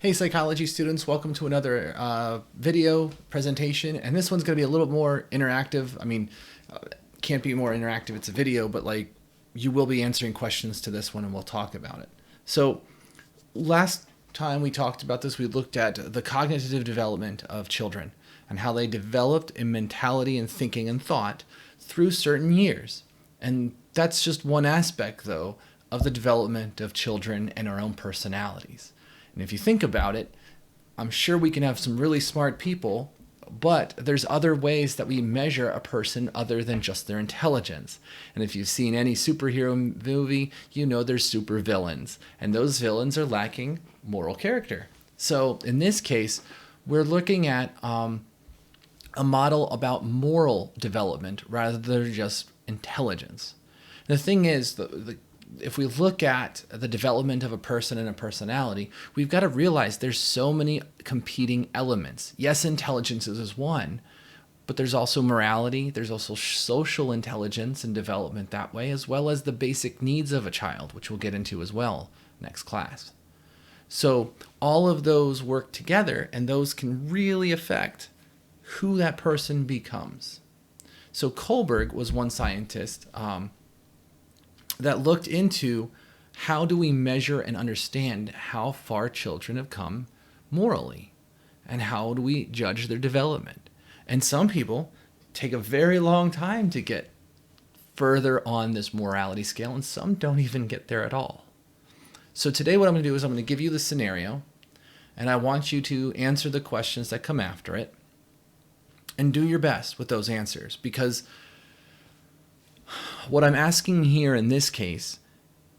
Hey psychology students, welcome to another video presentation, and this one's going to be a little more interactive. Can't be more interactive, it's a video, but like you will be answering questions to this one and we'll talk about it. So last time we talked about this, we looked at the cognitive development of children and how they developed in mentality and thinking and thought through certain years. And that's just one aspect, though, of the development of children and our own personalities. And if you think about it, I'm sure we can have some really smart people, but there's other ways that we measure a person other than just their intelligence. And if you've seen any superhero movie, you know there's super villains, and those villains are lacking moral character. So in this case, we're looking at a model about moral development rather than just intelligence. The thing is, if we look at the development of a person and a personality, we've got to realize there's so many competing elements. Yes, intelligence is one, but there's also morality, there's also social intelligence and development that way, as well as the basic needs of a child, which we'll get into as well next class. So all of those work together, and those can really affect who that person becomes. So Kohlberg was one scientist that looked into how do we measure and understand how far children have come morally, and how do we judge their development. And some people take a very long time to get further on this morality scale, and some don't even get there at all. So today what I'm going to do is I'm going to give you the scenario, and I want you to answer the questions that come after it, and do your best with those answers, because what I'm asking here in this case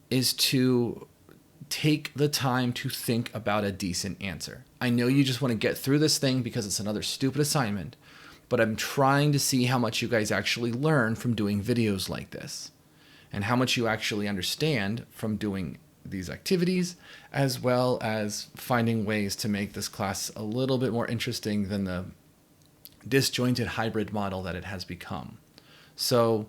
is to take the time to think about a decent answer. I know you just want to get through this thing because it's another stupid assignment, but I'm trying to see how much you guys actually learn from doing videos like this, and how much you actually understand from doing these activities, as well as finding ways to make this class a little bit more interesting than the disjointed hybrid model that it has become. So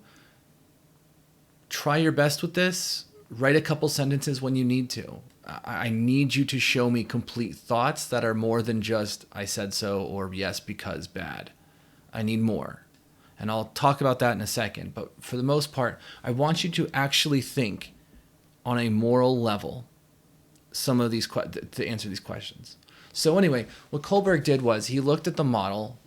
try your best with this. Write a couple sentences when you need to. I need you to show me complete thoughts that are more than just I said so or yes because bad. I need more. And I'll talk about that in a second. But for the most part, I want you to actually think on a moral level some of these to answer these questions. So anyway, what Kohlberg did was he looked at the model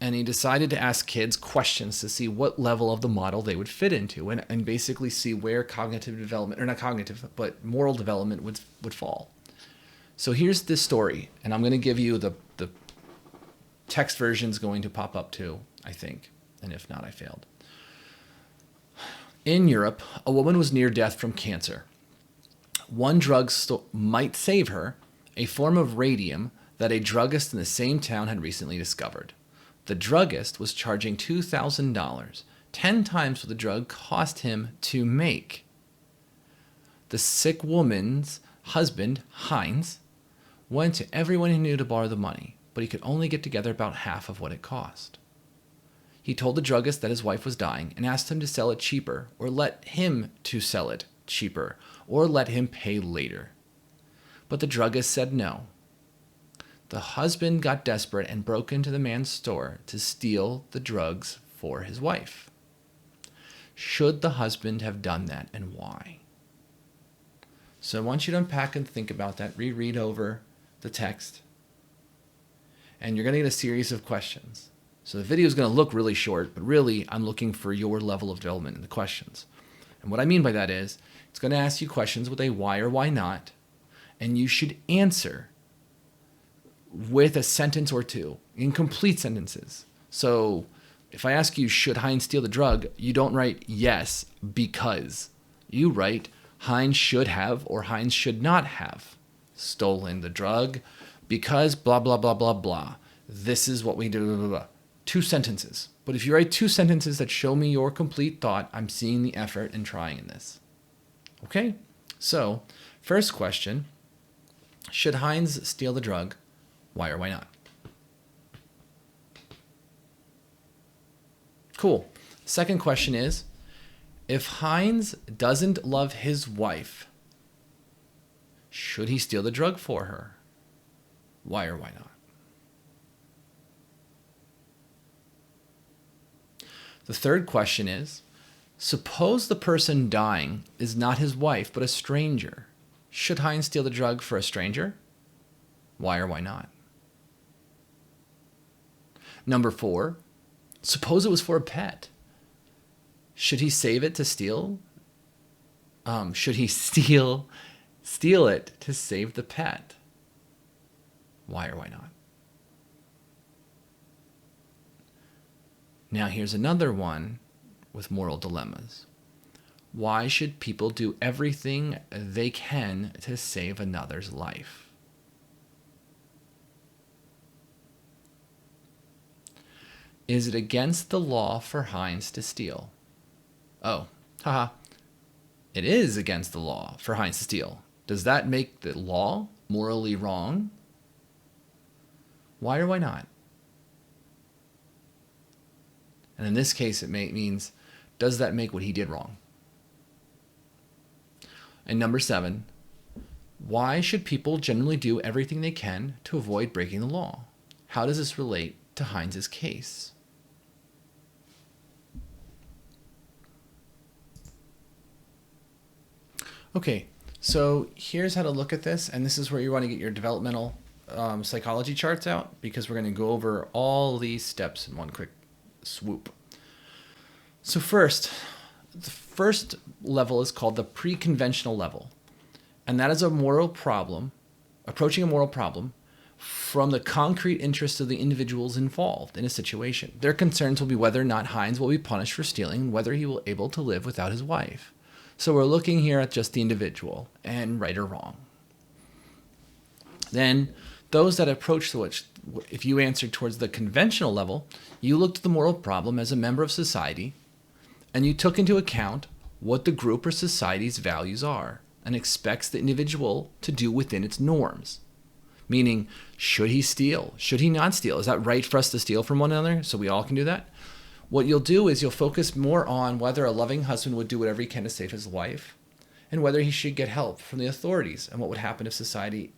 and he decided to ask kids questions to see what level of the model they would fit into, and basically see where cognitive development, or not cognitive, but moral development would fall. So here's this story, and I'm going to give you the text version's going to pop up too, I think, and if not, I failed. In Europe, a woman was near death from cancer. One drug might save her, a form of radium that a druggist in the same town had recently discovered. The druggist was charging $2,000, 10 times what the drug cost him to make. The sick woman's husband, Heinz, went to everyone he knew to borrow the money, but he could only get together about half of what it cost. He told the druggist that his wife was dying and asked him to sell it cheaper, or let him to sell it cheaper, or let him pay later. But the druggist said no. The husband got desperate and broke into the man's store to steal the drugs for his wife. Should the husband have done that, and why? So I want you to unpack and think about that, reread over the text, and you're going to get a series of questions. So the video is going to look really short, but really I'm looking for your level of development in the questions. And what I mean by that is it's going to ask you questions with a why or why not, and you should answer with a sentence or two, incomplete sentences. So if I ask you, should Heinz steal the drug? You don't write yes because. You write Heinz should have or Heinz should not have stolen the drug because blah, blah, blah, blah, blah. This is what we do, blah, blah, blah. 2 sentences. But if you write 2 sentences that show me your complete thought, I'm seeing the effort in trying in this. Okay? So, first question, should Heinz steal the drug? Why or why not? Cool. Second question is, if Heinz doesn't love his wife, should he steal the drug for her? Why or why not? The third question is, suppose the person dying is not his wife, but a stranger. Should Hines steal the drug for a stranger? Why or why not? Number 4, suppose it was for a pet. Should he save it to steal? Should he steal it to save the pet? Why or why not? Now here's another one with moral dilemmas. Why should people do everything they can to save another's life? Is it against the law for Hines to steal? Oh, haha. It is against the law for Hines to steal. Does that make the law morally wrong? Why or why not? And in this case, it means, does that make what he did wrong? And number 7, why should people generally do everything they can to avoid breaking the law? How does this relate to Hines's case? Okay, so here's how to look at this, and this is where you want to get your developmental psychology charts out, because we're going to go over all these steps in one quick swoop. So first, the first level is called the pre-conventional level, and that is a moral problem, approaching a moral problem from the concrete interests of the individuals involved in a situation. Their concerns will be whether or not Hines will be punished for stealing and whether he will be able to live without his wife. So we're looking here at just the individual and right or wrong. Then those that approach to which, if you answered towards the conventional level, you looked at the moral problem as a member of society, and you took into account what the group or society's values are and expects the individual to do within its norms. Meaning, should he steal? Should he not steal? Is that right for us to steal from one another so we all can do that? What you'll do is you'll focus more on whether a loving husband would do whatever he can to save his wife, and whether he should get help from the authorities, and what would happen if society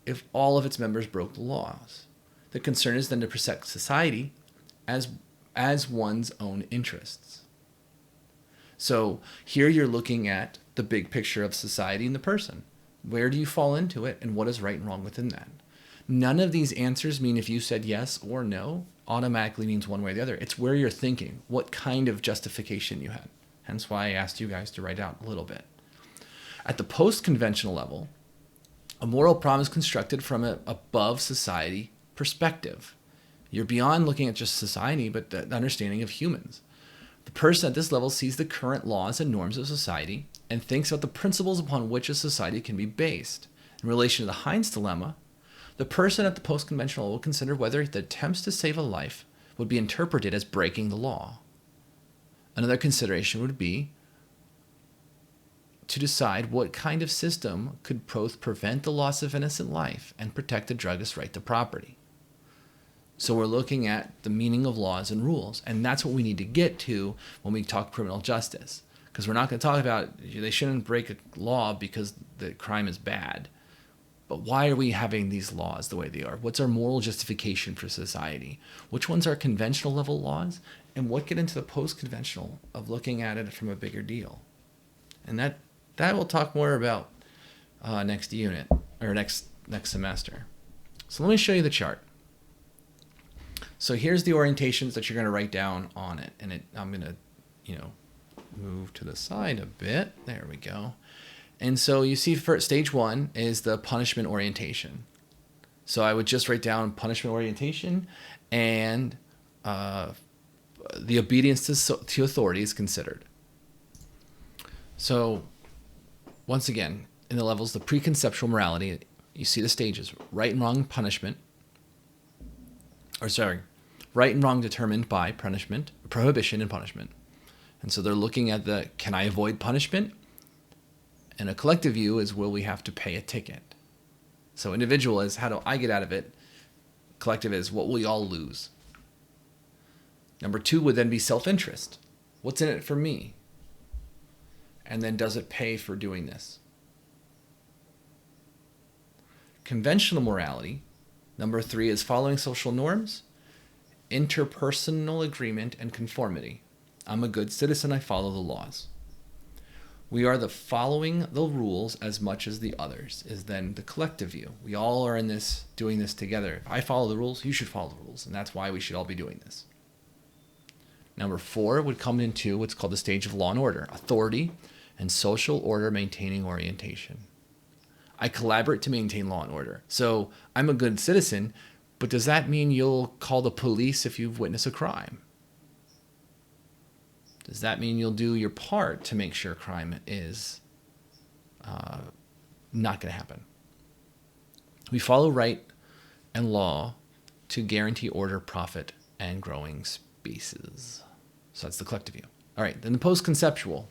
if all of its members broke the laws. The concern is then to protect society as one's own interests. So here you're looking at the big picture of society and the person. Where do you fall into it, and what is right and wrong within that? None of these answers mean if you said yes or no automatically means one way or the other. It's where you're thinking, what kind of justification you had. Hence why I asked you guys to write out a little bit. At the post-conventional level, a moral problem is constructed from an above society perspective. You're beyond looking at just society, but the understanding of humans. The person at this level sees the current laws and norms of society and thinks about the principles upon which a society can be based. In relation to the Hines dilemma, the person at the post-conventional level will consider whether the attempts to save a life would be interpreted as breaking the law. Another consideration would be to decide what kind of system could both prevent the loss of innocent life and protect the druggist's right to property. So we're looking at the meaning of laws and rules, and that's what we need to get to when we talk criminal justice. Because we're not going to talk about they shouldn't break a law because the crime is bad. But why are we having these laws the way they are? What's our moral justification for society? Which ones are conventional level laws? And what get into the post-conventional of looking at it from a bigger deal? And that we'll talk more about next unit, or next semester. So let me show you the chart. So here's the orientations that you're going to write down on it. And I'm going to, move to the side a bit. There we go. And so you see for stage 1 is the punishment orientation. So I would just write down punishment orientation and the obedience to authority is considered. So once again, in the levels, the preconceptual morality, you see the stages, right and wrong punishment, right and wrong determined by punishment, prohibition and punishment. And so they're looking at can I avoid punishment? And a collective view is, will we have to pay a ticket? So individual is, how do I get out of it? Collective is, what will we all lose? Number 2 would then be self-interest. What's in it for me? And then does it pay for doing this? Conventional morality. Number 3 is following social norms, interpersonal agreement, and conformity. I'm a good citizen, I follow the laws. We are the following the rules as much as the others is then the collective view. We all are in this, doing this together. If I follow the rules, you should follow the rules. And that's why we should all be doing this. Number 4 would come into what's called the stage of law and order, authority and social order maintaining orientation. I collaborate to maintain law and order. So I'm a good citizen, but does that mean you'll call the police if you've witnessed a crime? Does that mean you'll do your part to make sure crime is not going to happen? We follow right and law to guarantee order, profit, and growing species. So that's the collective view. All right, then the post-conceptual.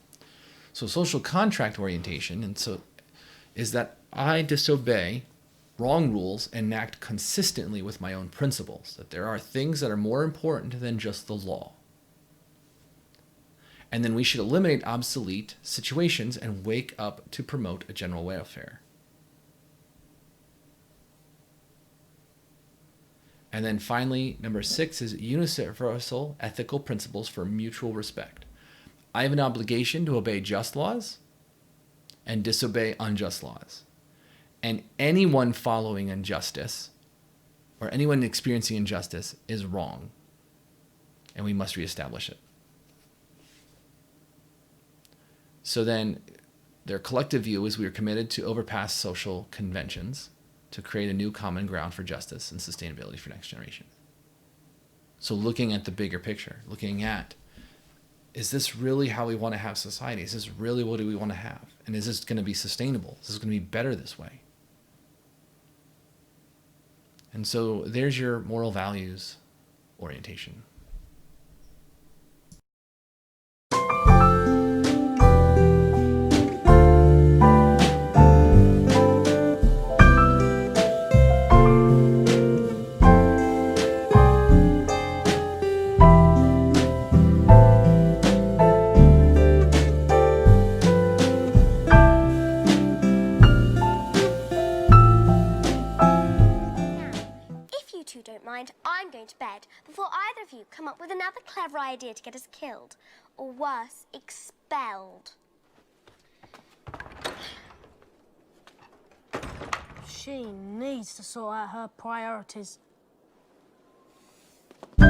So social contract orientation, and so is that I disobey wrong rules and act consistently with my own principles, that there are things that are more important than just the law. And then we should eliminate obsolete situations and wake up to promote a general welfare. And then finally, number 6 is universal ethical principles for mutual respect. I have an obligation to obey just laws and disobey unjust laws. And anyone following injustice or anyone experiencing injustice is wrong. And we must reestablish it. So then their collective view is we are committed to overpass social conventions to create a new common ground for justice and sustainability for next generation. So looking at the bigger picture, looking at, is this really how we want to have society? Is this really what do we want to have? And is this going to be sustainable? Is this going to be better this way? And so there's your moral values orientation. I'm going to bed before either of you come up with another clever idea to get us killed, or worse, expelled. She needs to sort out her priorities. You'll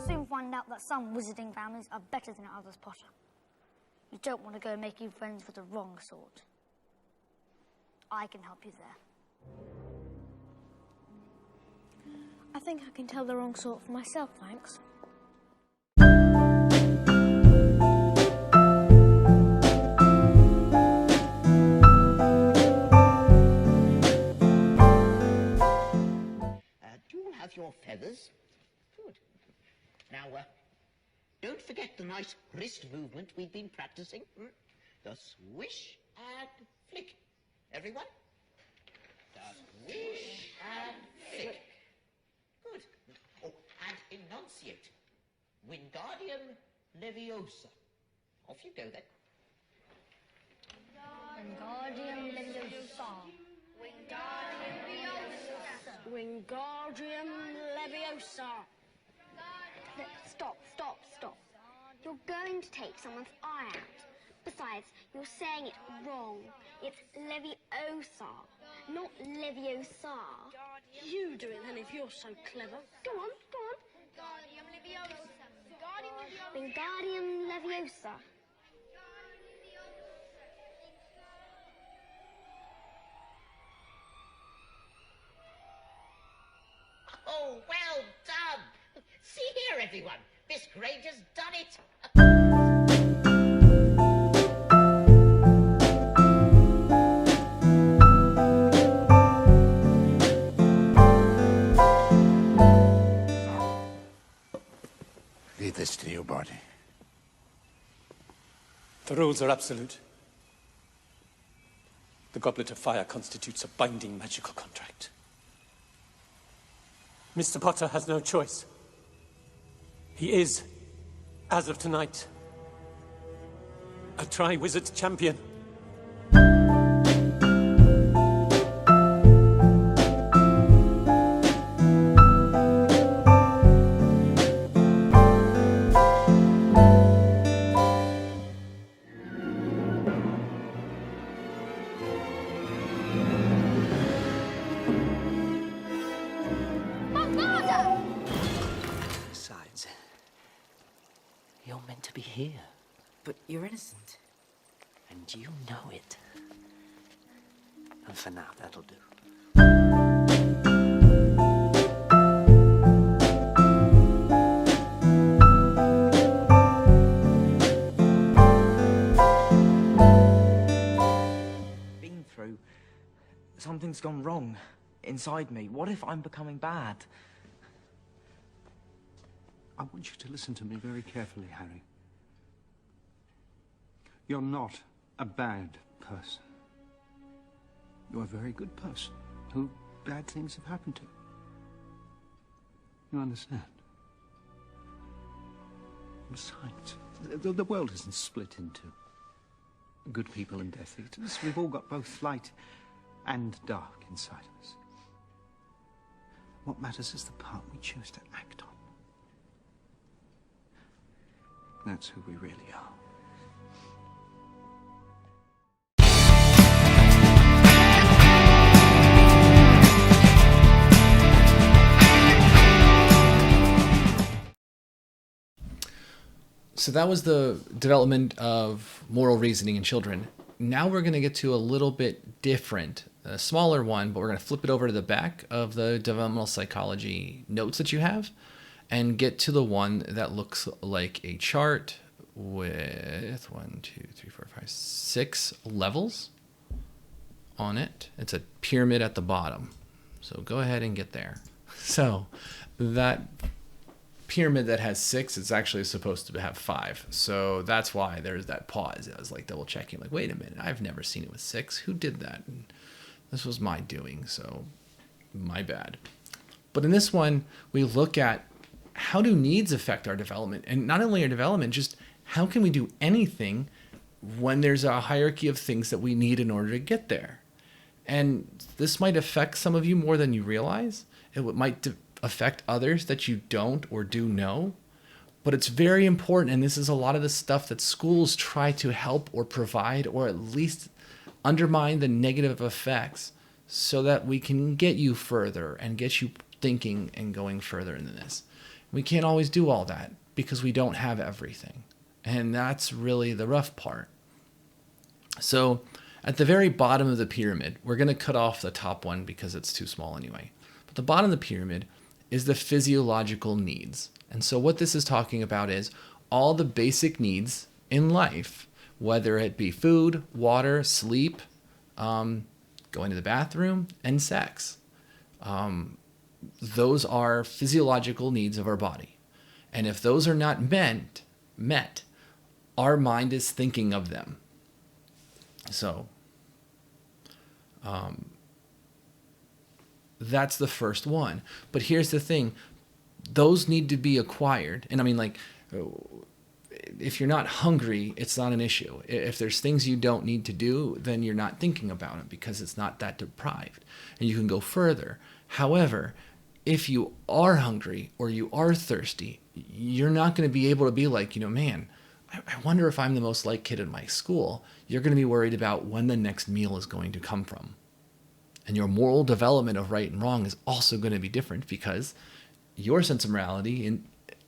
soon find out that some wizarding families are better than others, Potter. You don't want to go making friends with the wrong sort. I can help you there. I think I can tell the wrong sort for myself, thanks. Do you have your feathers? Good. Now, don't forget the nice wrist movement we've been practicing. The swish and flick. Everyone? The swish and flick. Good. Oh, and enunciate. Wingardium Leviosa. Off you go then. Wingardium Leviosa. Wingardium Leviosa. Look, stop. You're going to take someone's eye out. Besides, you're saying it wrong. It's Leviosa, not Leviosa. You do it then if you're so clever. Go on. Wingardium Leviosa. Oh, well done. See here, everyone. Miss Granger's done it. Leave this to you, Barty. The rules are absolute. The Goblet of Fire constitutes a binding magical contract. Mr. Potter has no choice. He is, as of tonight, I'll try, wizard champion. Besides, you're meant to be here. But you're innocent. And you know it. And for now, that'll do. Been through. Something's gone wrong inside me. What if I'm becoming bad? I want you to listen to me very carefully, Harry. You're not a bad person. You're a very good person who bad things have happened to. You understand? Besides, the world isn't split into good people and Death Eaters. We've all got both light and dark inside of us. What matters is the part we choose to act on. That's who we really are. So that was the development of moral reasoning in children. Now we're going to get to a little bit different, a smaller one, but we're going to flip it over to the back of the developmental psychology notes that you have and get to the one that looks like a chart with 6 levels on it. It's a pyramid at the bottom. So go ahead and get there. So that pyramid that has 6, it's actually supposed to have 5. So that's why there's that pause. I was like double checking, like, wait a minute, I've never seen it with 6. Who did that? And this was my doing, so my bad. But in this one, we look at how do needs affect our development, and not only our development, just how can we do anything when there's a hierarchy of things that we need in order to get there. And this might affect some of you more than you realize. It might affect others that you don't or do know, but it's very important. And this is a lot of the stuff that schools try to help or provide, or at least undermine the negative effects so that we can get you further and get you thinking and going further into this. We can't always do all that because we don't have everything. And that's really the rough part. So at the very bottom of the pyramid, we're going to cut off the top one because it's too small anyway. But the bottom of the pyramid is the physiological needs. And so what this is talking about is all the basic needs in life, whether it be food, water, sleep, going to the bathroom, and sex. Those are physiological needs of our body. And if those are not met, our mind is thinking of them. So that's the first one. But here's the thing. Those need to be acquired. And I mean, like, if you're not hungry, it's not an issue. If there's things you don't need to do, then you're not thinking about it because it's not that deprived. And you can go further. However, if you are hungry or you are thirsty, you're not going to be able to be like, man, I wonder if I'm the most liked kid in my school. You're going to be worried about when the next meal is going to come from. And your moral development of right and wrong is also going to be different because your sense of morality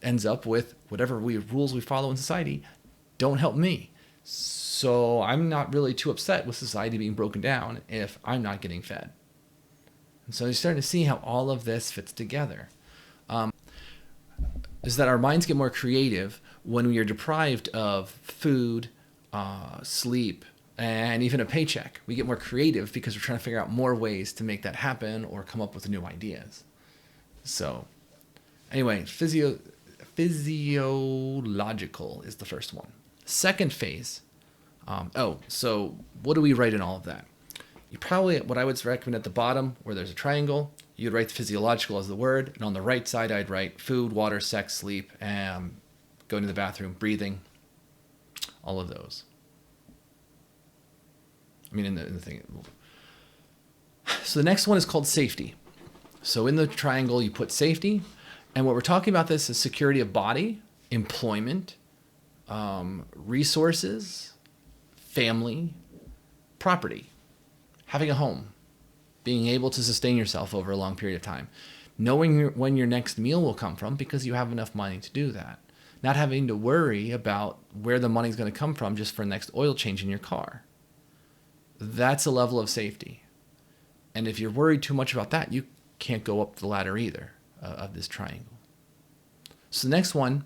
ends up with whatever rules we follow in society don't help me. So I'm not really too upset with society being broken down if I'm not getting fed. And so you're starting to see how all of this fits together. Is that our minds get more creative when we are deprived of food, sleep, and even a paycheck. We get more creative because we're trying to figure out more ways to make that happen or come up with new ideas. So anyway, physiological is the first one. Second phase. So what do we write in all of that? You probably, what I would recommend at the bottom where there's a triangle, you'd write the physiological as the word. And on the right side, I'd write food, water, sex, sleep, going to the bathroom, breathing, all of those. I mean, in the thing. So the next one is called safety. So in the triangle, you put safety. And what we're talking about this is security of body, employment, resources, family, property, having a home, being able to sustain yourself over a long period of time, knowing when your next meal will come from because you have enough money to do that, not having to worry about where the money's going to come from just for the next oil change in your car. That's a level of safety. And if you're worried too much about that, you can't go up the ladder either of this triangle. So the next one,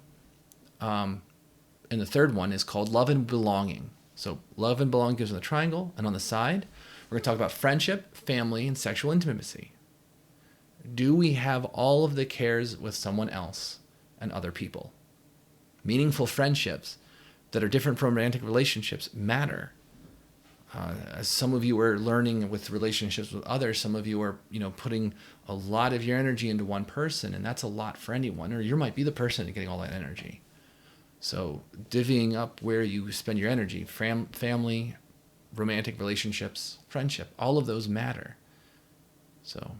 and the third one, is called love and belonging. So love and belonging gives in the triangle, and on the side, we're going to talk about friendship, family, and sexual intimacy. Do we have all of the cares with someone else and other people? Meaningful friendships that are different from romantic relationships matter. As some of you are learning with relationships with others, some of you are, putting a lot of your energy into one person, and that's a lot for anyone, or you might be the person getting all that energy. So divvying up where you spend your energy, family, romantic relationships, friendship, all of those matter. So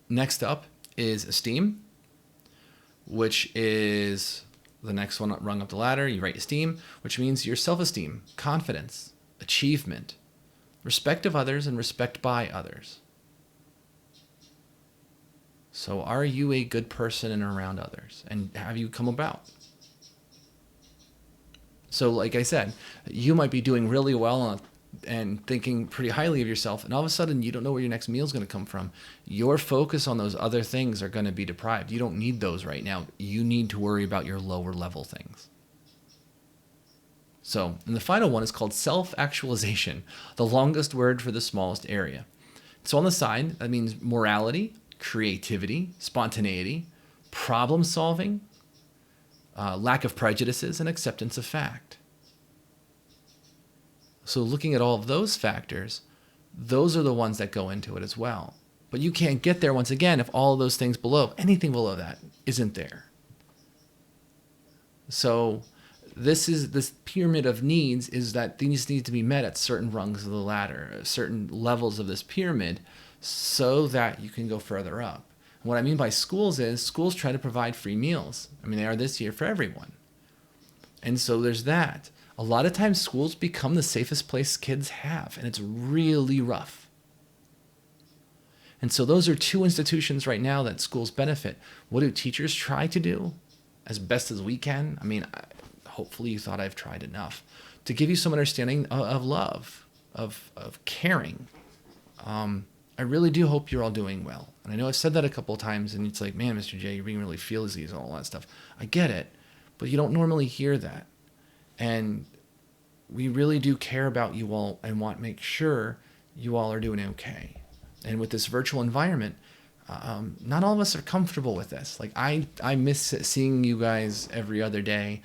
next up is esteem, which is the next one rung up the ladder. You write esteem, which means your self-esteem, confidence, achievement, respect of others, and respect by others. So are you a good person and around others? And have you come about? So like I said, you might be doing really well and thinking pretty highly of yourself, and all of a sudden you don't know where your next meal is going to come from. Your focus on those other things are going to be deprived. You don't need those right now. You need to worry about your lower level things. So, and the final one is called self-actualization, the longest word for the smallest area. So on the side, that means morality, creativity, spontaneity, problem solving, lack of prejudices, and acceptance of fact. So looking at all of those factors, those are the ones that go into it as well. But you can't get there, once again, if all of those things below, anything below that, isn't there. So this pyramid of needs is that these need to be met at certain rungs of the ladder, certain levels of this pyramid, so that you can go further up. And what I mean by schools is schools try to provide free meals. I mean, they are this year for everyone. And so there's that. A lot of times schools become the safest place kids have, and it's really rough. And so those are two institutions right now that schools benefit. What do teachers try to do as best as we can? I mean, hopefully you thought I've tried enough to give you some understanding of love, of caring. I really do hope you're all doing well. And I know I've said that a couple of times, and it's like, man, Mr. J, you're being really feelsy and all that stuff. I get it, but you don't normally hear that. And we really do care about you all and want to make sure you all are doing okay. And with this virtual environment, not all of us are comfortable with this. Like I miss seeing you guys every other day.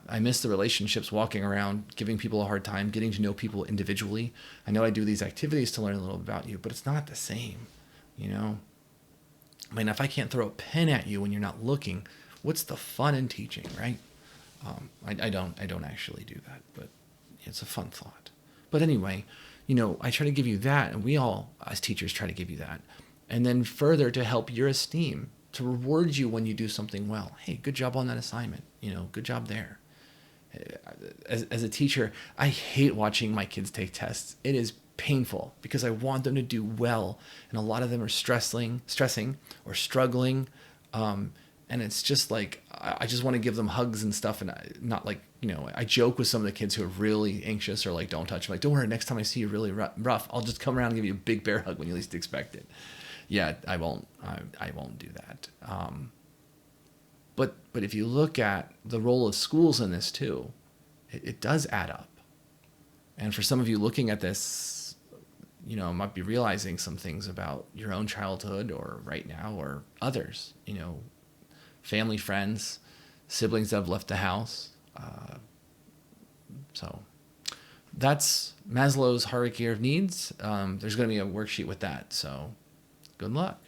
I miss the relationships, walking around, giving people a hard time, getting to know people individually. I know I do these activities to learn a little about you, but it's not the same, I mean, if I can't throw a pen at you when you're not looking, what's the fun in teaching, right? I don't actually do that, but it's a fun thought. But anyway, I try to give you that, and we all, as teachers, try to give you that. And then further, to help your esteem, to reward you when you do something well. Hey, good job on that assignment. Good job there. As a teacher, I hate watching my kids take tests. It is painful because I want them to do well, and a lot of them are stressing or struggling. And it's just like, I just want to give them hugs and stuff, and not like, I joke with some of the kids who are really anxious or like, don't touch me. Like, don't worry, next time I see you really rough, I'll just come around and give you a big bear hug when you least expect it. Yeah, I won't do that. But if you look at the role of schools in this too, it does add up. And for some of you looking at this, might be realizing some things about your own childhood or right now or others, family, friends, siblings that have left the house. So that's Maslow's hierarchy of needs. There's going to be a worksheet with that. So good luck.